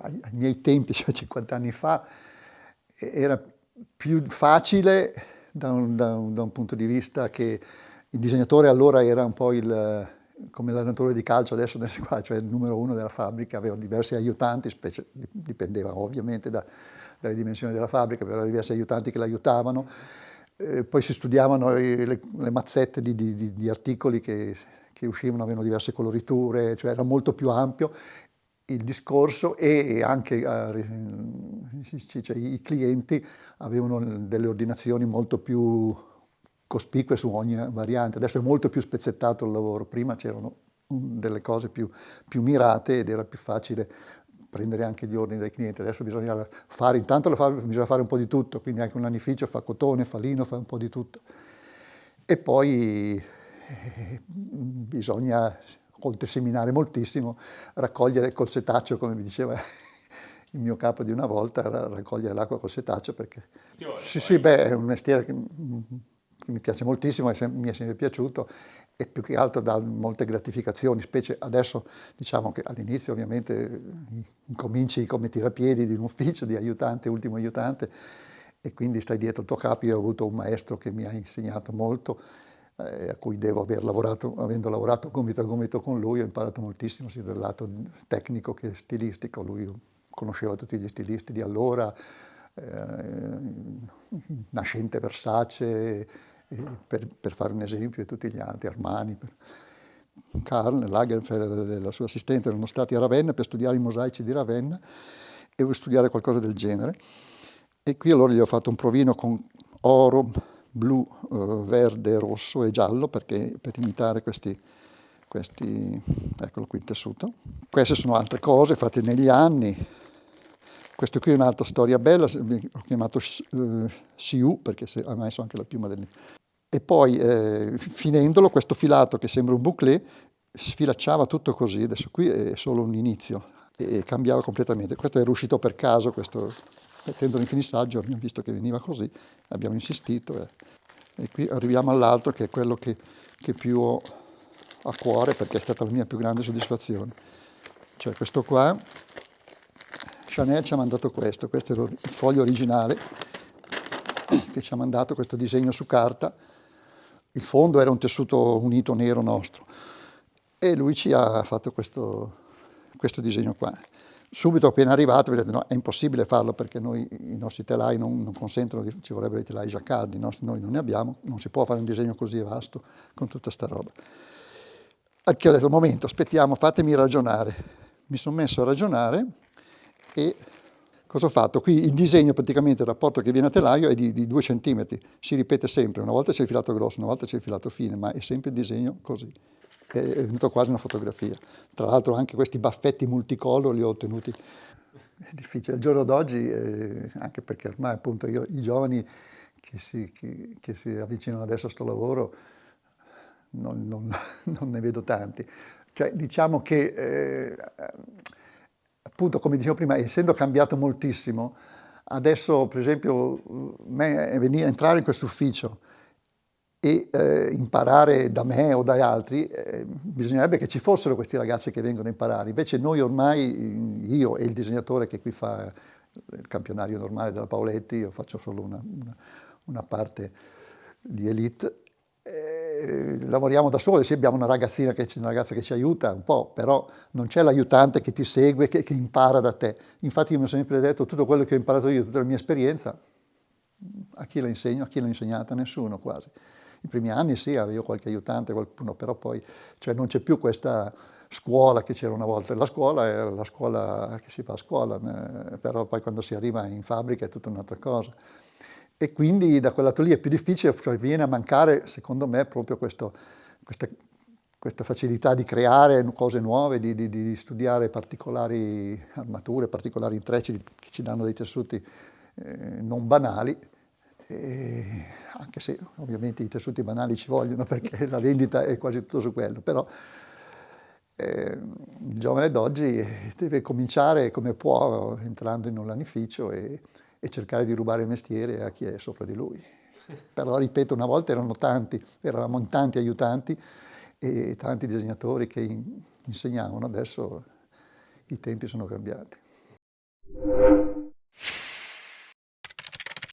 ai miei tempi, cioè 50 anni fa, era più facile da un punto di vista che il disegnatore allora era un po' come l'allenatore di calcio adesso nelle squadre, cioè il numero uno della fabbrica, aveva diversi aiutanti, dipendeva ovviamente dalle dimensioni della fabbrica, aveva diversi aiutanti che l'aiutavano, poi si studiavano le mazzette di articoli che uscivano, avevano diverse coloriture, cioè era molto più ampio il discorso e anche cioè, i clienti avevano delle ordinazioni molto più cospicue su ogni variante. Adesso è molto più spezzettato il lavoro, prima c'erano delle cose più mirate ed era più facile prendere anche gli ordini dai clienti. Adesso bisogna fare, bisogna fare un po' di tutto, quindi anche un lanificio fa cotone, fa lino, fa un po' di tutto. E poi bisogna, oltre a seminare moltissimo, raccogliere col setaccio, come mi diceva il mio capo di una volta, raccogliere l'acqua col setaccio, perché sì, beh, è un mestiere che mi piace moltissimo, mi è sempre piaciuto e più che altro dà molte gratificazioni, specie adesso, diciamo che all'inizio ovviamente incominci come tirapiedi di un ufficio di aiutante, ultimo aiutante, e quindi stai dietro il tuo capo. Io ho avuto un maestro che mi ha insegnato molto, a cui avendo lavorato gomito a gomito con lui, ho imparato moltissimo sia dal lato tecnico che stilistico. Lui conosceva tutti gli stilisti di allora, nascente Versace, per fare un esempio, e tutti gli altri, Armani. Karl Lagerfeld e la sua assistente erano stati a Ravenna per studiare i mosaici di Ravenna e studiare qualcosa del genere. E qui allora gli ho fatto un provino con oro, blu, verde, rosso e giallo per imitare questi, eccolo qui il tessuto. Queste sono altre cose fatte negli anni. Questo qui è un'altra storia bella, l'ho chiamato Siu perché ha messo anche la piuma del... E poi finendolo, questo filato che sembra un bouclé sfilacciava tutto così. Adesso qui è solo un inizio e cambiava completamente. Questo è riuscito per caso, mettendolo in finissaggio abbiamo visto che veniva così, abbiamo insistito e qui arriviamo all'altro che è quello che più ho a cuore perché è stata la mia più grande soddisfazione. Cioè questo qua, Chanel ci ha mandato questo era il foglio originale che ci ha mandato questo disegno su carta. Il fondo era un tessuto unito nero nostro e lui ci ha fatto questo disegno qua. Subito appena arrivato mi ha detto no, è impossibile farlo perché i nostri telai non consentono, ci vorrebbero i telai giaccardi, noi non ne abbiamo, non si può fare un disegno così vasto con tutta sta roba. Anche ho detto, un momento, aspettiamo, fatemi ragionare. Mi sono messo a ragionare e cosa ho fatto? Qui il disegno, praticamente il rapporto che viene a telaio è di 2 centimetri, si ripete sempre, una volta c'è il filato grosso, una volta c'è il filato fine, ma è sempre il disegno così. È venuto quasi una fotografia. Tra l'altro anche questi baffetti multicolor li ho ottenuti. È difficile al giorno d'oggi, anche perché ormai appunto i giovani che si avvicinano adesso a sto lavoro non ne vedo tanti. Cioè diciamo che appunto come dicevo prima, essendo cambiato moltissimo, adesso per esempio entrare in questo ufficio e imparare da me o da altri, bisognerebbe che ci fossero questi ragazzi che vengono a imparare. Invece noi ormai, io e il disegnatore che qui fa il campionario normale della Paoletti, io faccio solo una parte di elite, lavoriamo da soli. Sì, abbiamo una ragazza che ci aiuta un po', però non c'è l'aiutante che ti segue, che impara da te. Infatti io mi ho sempre detto, tutto quello che ho imparato io, tutta la mia esperienza, a chi la insegno? A chi l'ho insegnata? Nessuno quasi. I primi anni sì, avevo qualche aiutante, qualcuno, però poi cioè, non c'è più questa scuola che c'era una volta. La scuola è la scuola che si fa a scuola, però poi quando si arriva in fabbrica è tutta un'altra cosa. E quindi da quel lato lì è più difficile, cioè viene a mancare, secondo me, proprio questa facilità di creare cose nuove, di studiare particolari armature, particolari intrecci che ci danno dei tessuti non banali. Anche se ovviamente i tessuti banali ci vogliono perché la vendita è quasi tutto su quello, però il giovane d'oggi deve cominciare come può entrando in un lanificio e cercare di rubare il mestiere a chi è sopra di lui. Però ripeto, una volta eravamo in tanti aiutanti e tanti disegnatori che insegnavano, adesso i tempi sono cambiati. Ciao.